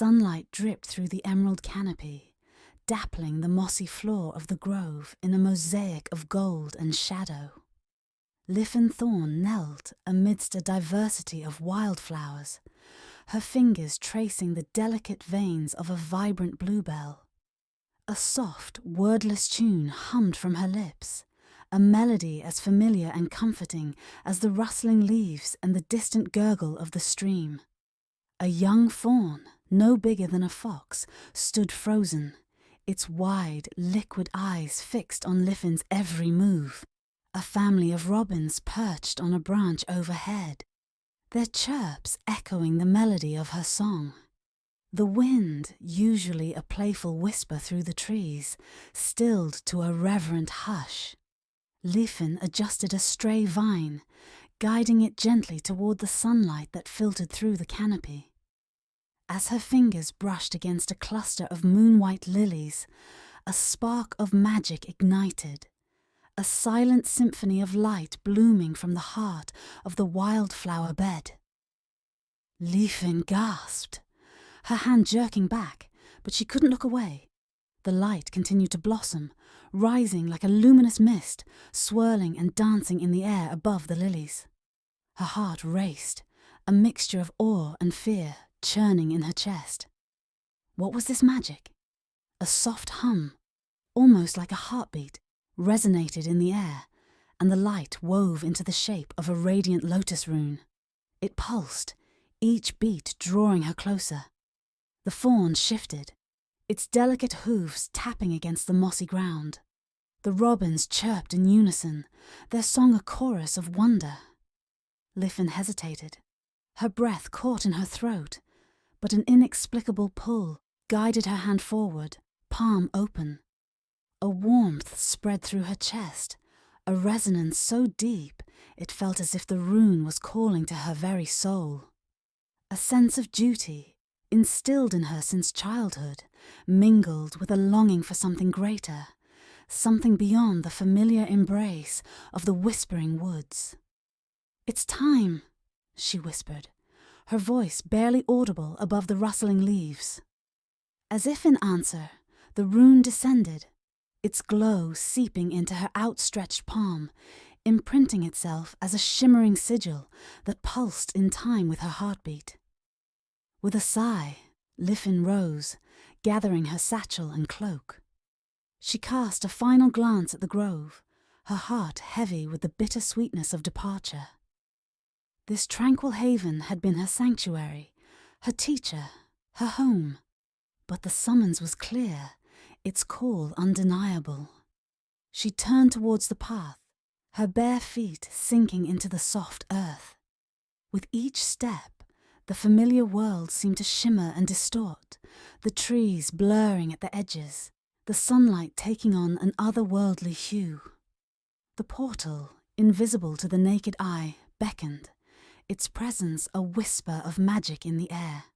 Sunlight dripped through the emerald canopy, dappling the mossy floor of the grove in a mosaic of gold and shadow. Liffen Thorn knelt amidst a diversity of wildflowers, her fingers tracing the delicate veins of a vibrant bluebell. A soft, wordless tune hummed from her lips, a melody as familiar and comforting as the rustling leaves and the distant gurgle of the stream. A young fawn, no bigger than a fox, stood frozen, its wide, liquid eyes fixed on Liffen's every move. A family of robins perched on a branch overhead, their chirps echoing the melody of her song. The wind, usually a playful whisper through the trees, stilled to a reverent hush. Liffen adjusted a stray vine, guiding it gently toward the sunlight that filtered through the canopy. As her fingers brushed against a cluster of moon-white lilies, a spark of magic ignited, a silent symphony of light blooming from the heart of the wildflower bed. Liffen gasped, her hand jerking back, but she couldn't look away. The light continued to blossom, rising like a luminous mist, swirling and dancing in the air above the lilies. Her heart raced, a mixture of awe and fear churning in her chest. What was this magic? A soft hum, almost like a heartbeat, resonated in the air, and the light wove into the shape of a radiant lotus rune. It pulsed, each beat drawing her closer. The fawn shifted, its delicate hooves tapping against the mossy ground. The robins chirped in unison, their song a chorus of wonder. Liffen hesitated. Her breath caught in her throat, but an inexplicable pull guided her hand forward, palm open. A warmth spread through her chest, a resonance so deep it felt as if the rune was calling to her very soul. A sense of duty, instilled in her since childhood, mingled with a longing for something greater, something beyond the familiar embrace of the whispering woods. "It's time," she whispered, her voice barely audible above the rustling leaves. As if in answer, the rune descended, its glow seeping into her outstretched palm, imprinting itself as a shimmering sigil that pulsed in time with her heartbeat. With a sigh, Liffen rose, gathering her satchel and cloak. She cast a final glance at the grove, her heart heavy with the bitter sweetness of departure. This tranquil haven had been her sanctuary, her teacher, her home. But the summons was clear, its call undeniable. She turned towards the path, her bare feet sinking into the soft earth. With each step, the familiar world seemed to shimmer and distort, the trees blurring at the edges, the sunlight taking on an otherworldly hue. The portal, invisible to the naked eye, beckoned, its presence a whisper of magic in the air.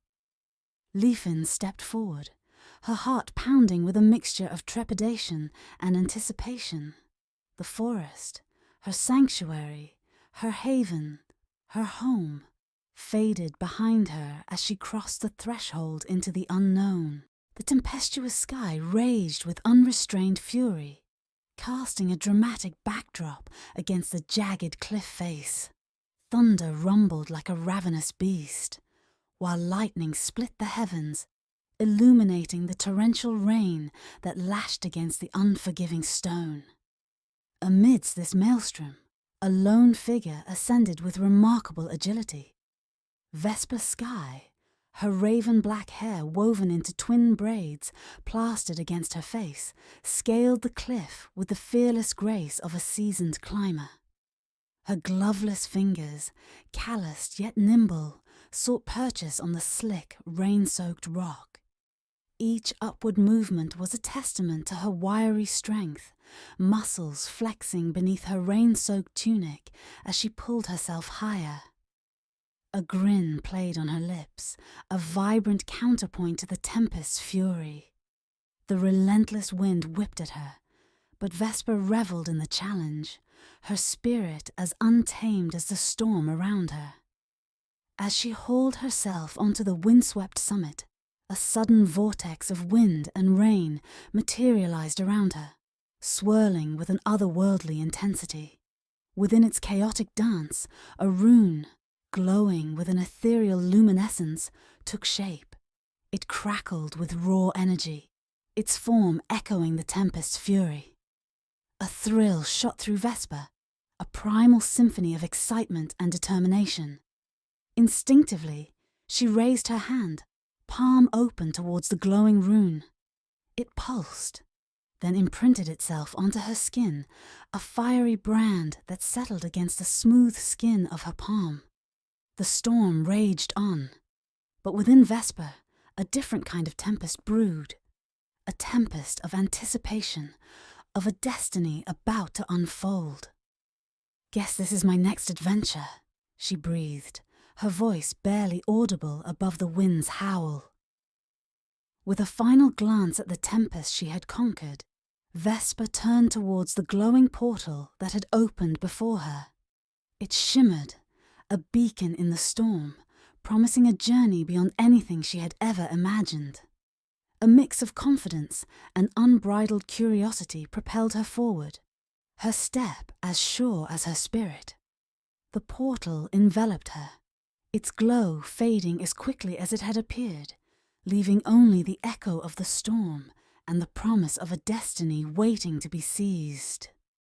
Liffen stepped forward, her heart pounding with a mixture of trepidation and anticipation. The forest, her sanctuary, her haven, her home, faded behind her as she crossed the threshold into the unknown. The tempestuous sky raged with unrestrained fury, casting a dramatic backdrop against the jagged cliff face. Thunder rumbled like a ravenous beast, while lightning split the heavens, illuminating the torrential rain that lashed against the unforgiving stone. Amidst this maelstrom, a lone figure ascended with remarkable agility. Vesper Sky, her raven-black hair woven into twin braids plastered against her face, scaled the cliff with the fearless grace of a seasoned climber. Her gloveless fingers, calloused yet nimble, sought purchase on the slick, rain-soaked rock. Each upward movement was a testament to her wiry strength, muscles flexing beneath her rain-soaked tunic as she pulled herself higher. A grin played on her lips, a vibrant counterpoint to the tempest's fury. The relentless wind whipped at her, but Vesper revelled in the challenge, her spirit as untamed as the storm around her. As she hauled herself onto the windswept summit, a A sudden vortex of wind and rain materialized around her, swirling with an otherworldly intensity. Within its chaotic dance, a rune, glowing with an ethereal luminescence, took shape. It crackled with raw energy, its form echoing the tempest's fury. A thrill shot through Vesper, a primal symphony of excitement and determination. Instinctively, she raised her hand, palm open towards the glowing rune. It pulsed, then imprinted itself onto her skin, a fiery brand that settled against the smooth skin of her palm. The storm raged on, but within Vesper, a different kind of tempest brewed. A tempest of anticipation, of a destiny about to unfold. "Guess this is my next adventure," she breathed, her voice barely audible above the wind's howl. With a final glance at the tempest she had conquered, Vesper turned towards the glowing portal that had opened before her. It shimmered, a beacon in the storm, promising a journey beyond anything she had ever imagined. A mix of confidence and unbridled curiosity propelled her forward, her step as sure as her spirit. The portal enveloped her, its glow fading as quickly as it had appeared, leaving only the echo of the storm and the promise of a destiny waiting to be seized.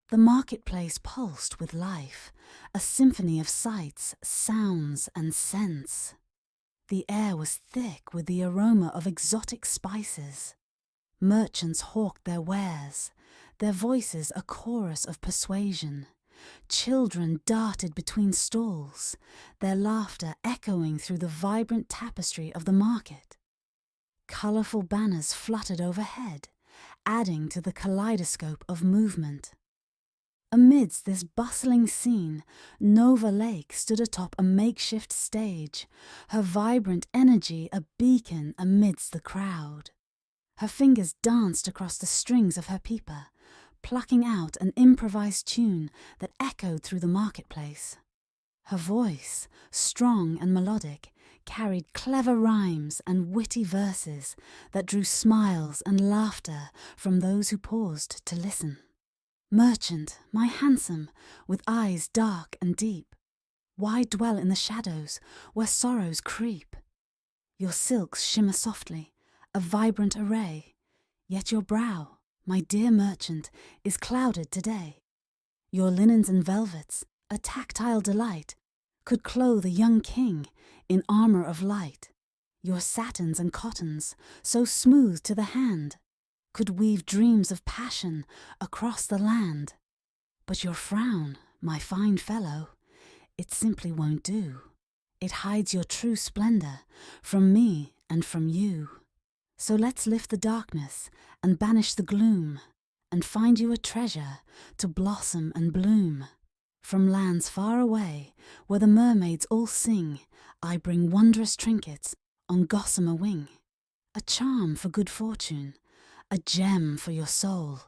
The marketplace pulsed with life, a symphony of sights, sounds, and scents. The air was thick with the aroma of exotic spices. Merchants hawked their wares, their voices a chorus of persuasion. Children darted between stalls, their laughter echoing through the vibrant tapestry of the market. Colourful banners fluttered overhead, adding to the kaleidoscope of movement. Amidst this bustling scene, Nova Lake stood atop a makeshift stage, her vibrant energy a beacon amidst the crowd. Her fingers danced across the strings of her pipa, plucking out an improvised tune that echoed through the marketplace. Her voice, strong and melodic, carried clever rhymes and witty verses that drew smiles and laughter from those who paused to listen. "Merchant, my handsome, with eyes dark and deep, why dwell in the shadows where sorrows creep? Your silks shimmer softly, a vibrant array, yet your brow, my dear merchant, is clouded today. Your linens and velvets, a tactile delight, could clothe a young king in armour of light. Your satins and cottons, so smooth to the hand, could weave dreams of passion across the land. But your frown, my fine fellow, it simply won't do. It hides your true splendour from me and from you. So let's lift the darkness and banish the gloom, and find you a treasure to blossom and bloom. From lands far away, where the mermaids all sing, I bring wondrous trinkets on gossamer wing, a charm for good fortune, a gem for your soul,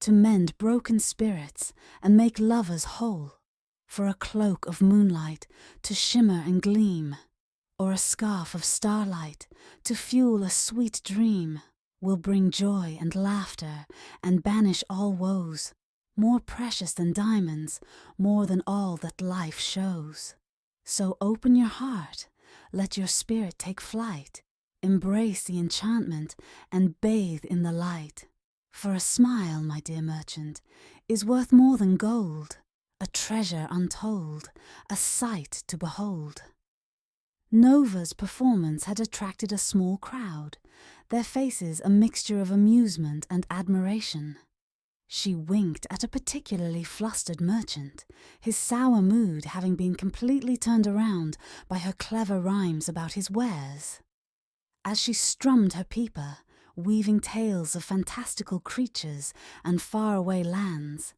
to mend broken spirits and make lovers whole, for a cloak of moonlight to shimmer and gleam, or a scarf of starlight to fuel a sweet dream, will bring joy and laughter and banish all woes, more precious than diamonds, more than all that life shows. So open your heart, let your spirit take flight, embrace the enchantment and bathe in the light. For a smile, my dear merchant, is worth more than gold, a treasure untold, a sight to behold." Nova's performance had attracted a small crowd, their faces a mixture of amusement and admiration. She winked at a particularly flustered merchant, his sour mood having been completely turned around by her clever rhymes about his wares. As she strummed her pipa, weaving tales of fantastical creatures and faraway lands,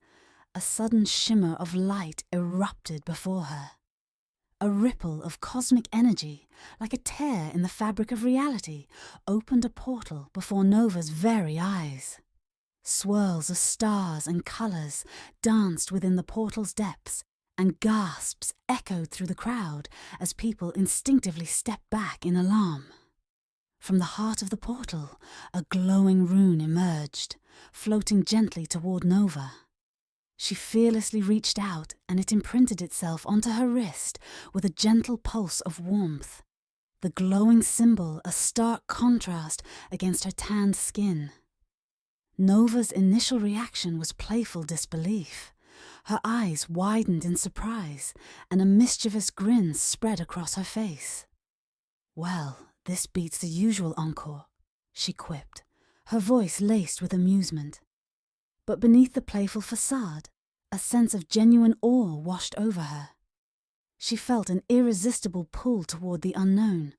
a sudden shimmer of light erupted before her. A ripple of cosmic energy, like a tear in the fabric of reality, opened a portal before Nova's very eyes. Swirls of stars and colours danced within the portal's depths, and gasps echoed through the crowd as people instinctively stepped back in alarm. From the heart of the portal, a glowing rune emerged, floating gently toward Nova. She fearlessly reached out, and it imprinted itself onto her wrist with a gentle pulse of warmth, the glowing symbol a stark contrast against her tanned skin. Nova's initial reaction was playful disbelief. Her eyes widened in surprise, and a mischievous grin spread across her face. "Well, this beats the usual encore," she quipped, her voice laced with amusement. But beneath the playful facade, a sense of genuine awe washed over her. She felt an irresistible pull toward the unknown,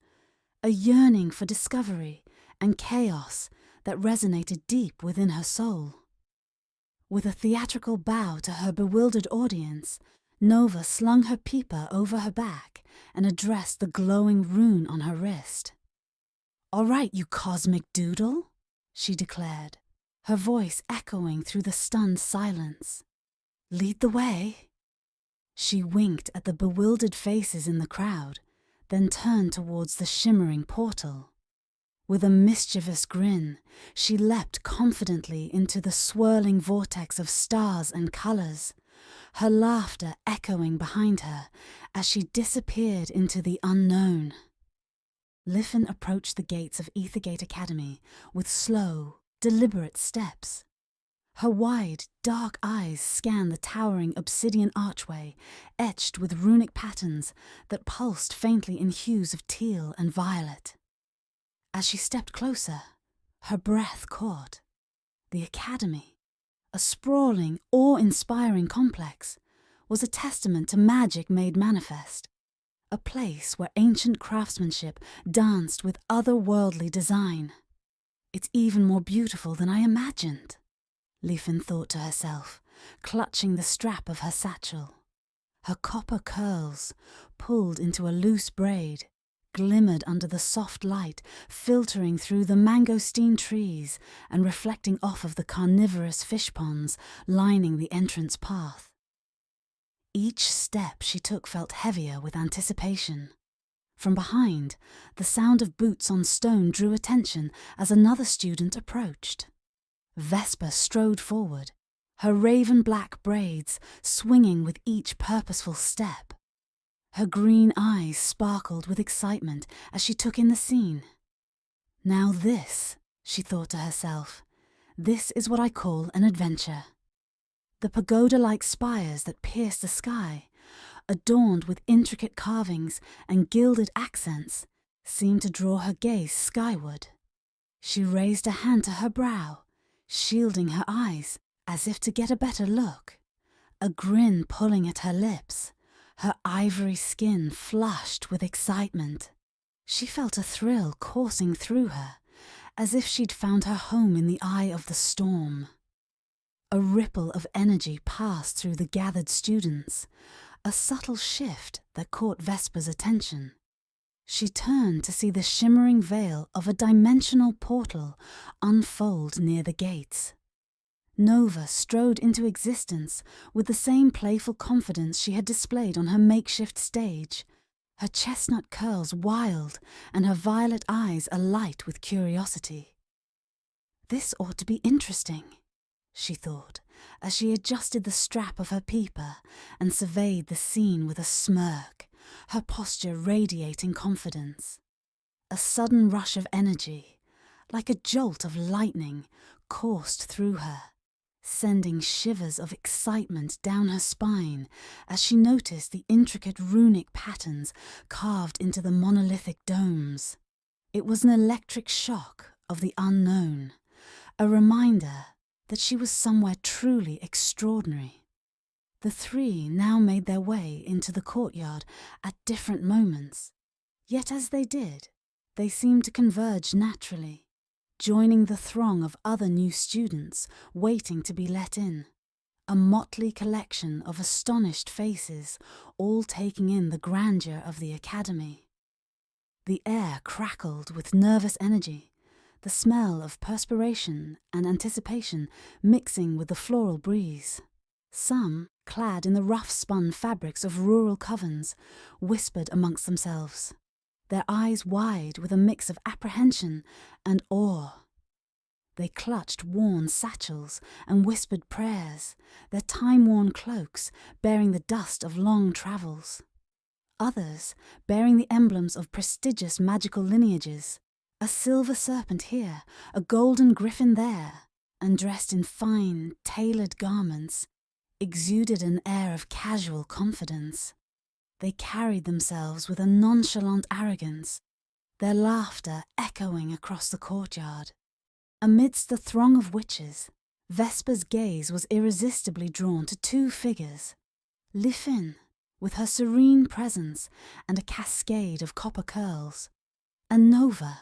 a yearning for discovery and chaos that resonated deep within her soul. With a theatrical bow to her bewildered audience, Nova slung her peeper over her back and addressed the glowing rune on her wrist. "All right, you cosmic doodle," she declared, her voice echoing through the stunned silence. "Lead the way." She winked at the bewildered faces in the crowd, then turned towards the shimmering portal. With a mischievous grin, she leapt confidently into the swirling vortex of stars and colors, her laughter echoing behind her as she disappeared into the unknown. Liffen approached the gates of Aethergate Academy with slow, deliberate steps. Her wide, dark eyes scanned the towering obsidian archway, etched with runic patterns that pulsed faintly in hues of teal and violet. As she stepped closer, her breath caught. The academy, a sprawling, awe-inspiring complex, was a testament to magic made manifest, a place where ancient craftsmanship danced with otherworldly design. "It's even more beautiful than I imagined," Liffen thought to herself, clutching the strap of her satchel. Her copper curls, pulled into a loose braid, glimmered under the soft light filtering through the mangosteen trees and reflecting off of the carnivorous fish ponds lining the entrance path. Each step she took felt heavier with anticipation. From behind, the sound of boots on stone drew attention as another student approached. Vesper strode forward, her raven-black braids swinging with each purposeful step. Her green eyes sparkled with excitement as she took in the scene. "Now this," she thought to herself, "this is what I call an adventure." The pagoda-like spires that pierced the sky, adorned with intricate carvings and gilded accents, seemed to draw her gaze skyward. She raised a hand to her brow, shielding her eyes as if to get a better look, a grin pulling at her lips, her ivory skin flushed with excitement. She felt a thrill coursing through her, as if she'd found her home in the eye of the storm. A ripple of energy passed through the gathered students, a subtle shift that caught Vesper's attention. She turned to see the shimmering veil of a dimensional portal unfold near the gates. Nova strode into existence with the same playful confidence she had displayed on her makeshift stage, her chestnut curls wild and her violet eyes alight with curiosity. "This ought to be interesting," she thought, as she adjusted the strap of her peeper and surveyed the scene with a smirk, her posture radiating confidence. A sudden rush of energy, like a jolt of lightning, coursed through her, sending shivers of excitement down her spine as she noticed the intricate runic patterns carved into the monolithic domes. It was an electric shock of the unknown, a reminder that she was somewhere truly extraordinary. The three now made their way into the courtyard at different moments, yet as they did, they seemed to converge naturally, joining the throng of other new students waiting to be let in, a motley collection of astonished faces, all taking in the grandeur of the academy. The air crackled with nervous energy, the smell of perspiration and anticipation mixing with the floral breeze. Some, clad in the rough-spun fabrics of rural covens, whispered amongst themselves. their eyes wide with a mix of apprehension and awe. They clutched worn satchels and whispered prayers, their time-worn cloaks bearing the dust of long travels. Others bearing the emblems of prestigious magical lineages, a silver serpent here, a golden griffin there, and dressed in fine, tailored garments, exuded an air of casual confidence. They carried themselves with a nonchalant arrogance, their laughter echoing across the courtyard. Amidst the throng of witches, Vesper's gaze was irresistibly drawn to two figures. Lifin, with her serene presence and a cascade of copper curls, and Nova,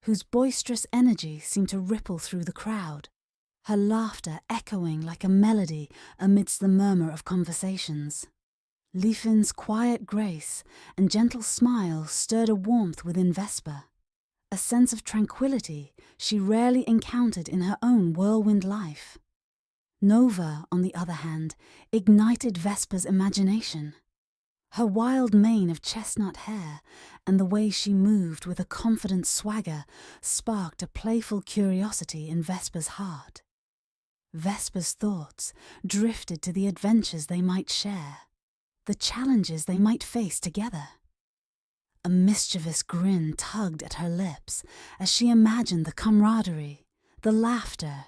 whose boisterous energy seemed to ripple through the crowd, her laughter echoing like a melody amidst the murmur of conversations. Lifin's quiet grace and gentle smile stirred a warmth within Vesper, a sense of tranquility she rarely encountered in her own whirlwind life. Nova, on the other hand, ignited Vesper's imagination. Her wild mane of chestnut hair and the way she moved with a confident swagger sparked a playful curiosity in Vesper's heart. Vesper's thoughts drifted to the adventures they might share, the challenges they might face together. A mischievous grin tugged at her lips as she imagined the camaraderie, the laughter,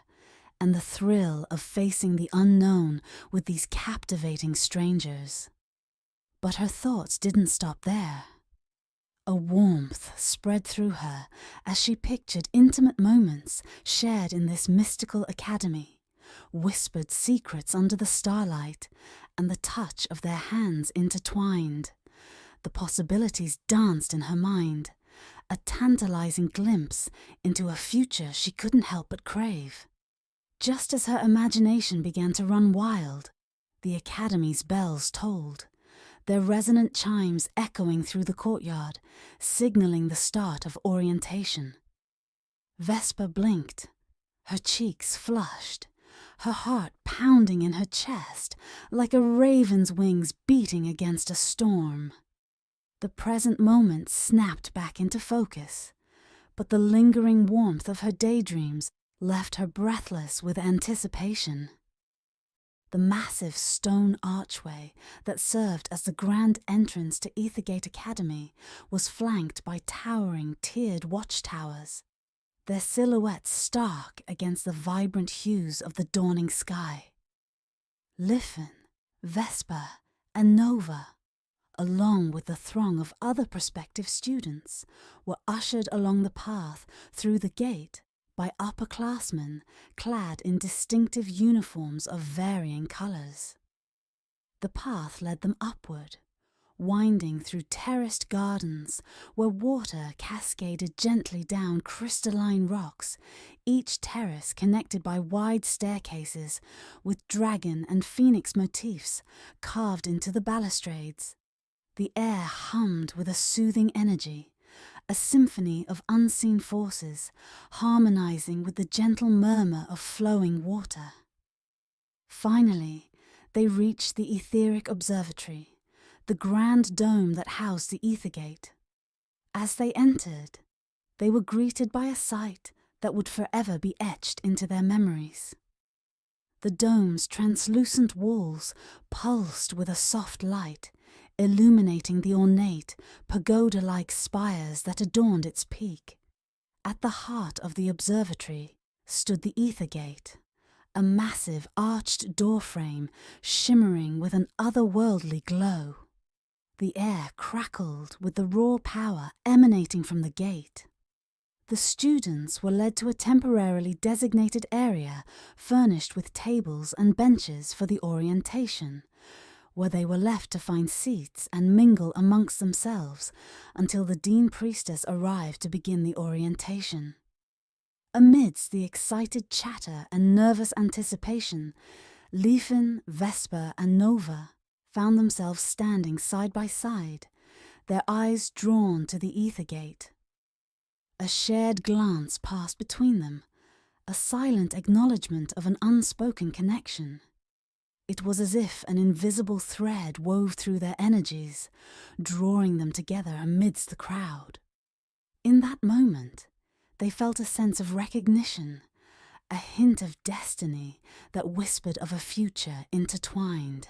and the thrill of facing the unknown with these captivating strangers. But her thoughts didn't stop there. A warmth spread through her as she pictured intimate moments shared in this mystical academy, whispered secrets under the starlight, and the touch of their hands intertwined. The possibilities danced in her mind, a tantalizing glimpse into a future she couldn't help but crave. Just as her imagination began to run wild, the academy's bells tolled, their resonant chimes echoing through the courtyard, signaling the start of orientation. Vesper blinked, her cheeks flushed, her heart pounding in her chest like a raven's wings beating against a storm. The present moment snapped back into focus, but the lingering warmth of her daydreams left her breathless with anticipation. The massive stone archway that served as the grand entrance to Aethergate Academy was flanked by towering, tiered watchtowers, their silhouettes stark against the vibrant hues of the dawning sky. Lifin, Vesper, and Nova, along with the throng of other prospective students, were ushered along the path through the gate by upperclassmen clad in distinctive uniforms of varying colours. The path led them upward, winding through terraced gardens where water cascaded gently down crystalline rocks, each terrace connected by wide staircases with dragon and phoenix motifs carved into the balustrades. The air hummed with a soothing energy, a symphony of unseen forces, harmonizing with the gentle murmur of flowing water. Finally, they reached the etheric observatory, the grand dome that housed the Aethergate. As they entered, they were greeted by a sight that would forever be etched into their memories. The dome's translucent walls pulsed with a soft light, illuminating the ornate, pagoda-like spires that adorned its peak. At the heart of the observatory stood the Aethergate, a massive arched doorframe shimmering with an otherworldly glow. The air crackled with the raw power emanating from the gate. The students were led to a temporarily designated area furnished with tables and benches for the orientation, where they were left to find seats and mingle amongst themselves until the Dean Priestess arrived to begin the orientation. Amidst the excited chatter and nervous anticipation, Lifin, Vesper, and Nova found themselves standing side by side, their eyes drawn to the Aethergate. A shared glance passed between them, a silent acknowledgement of an unspoken connection. It was as if an invisible thread wove through their energies, drawing them together amidst the crowd. In that moment, they felt a sense of recognition, a hint of destiny that whispered of a future intertwined.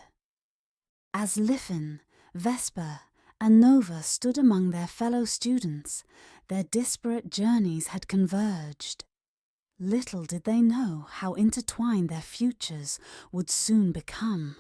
As Liffen, Vesper, and Nova stood among their fellow students, their disparate journeys had converged. Little did they know how intertwined their futures would soon become.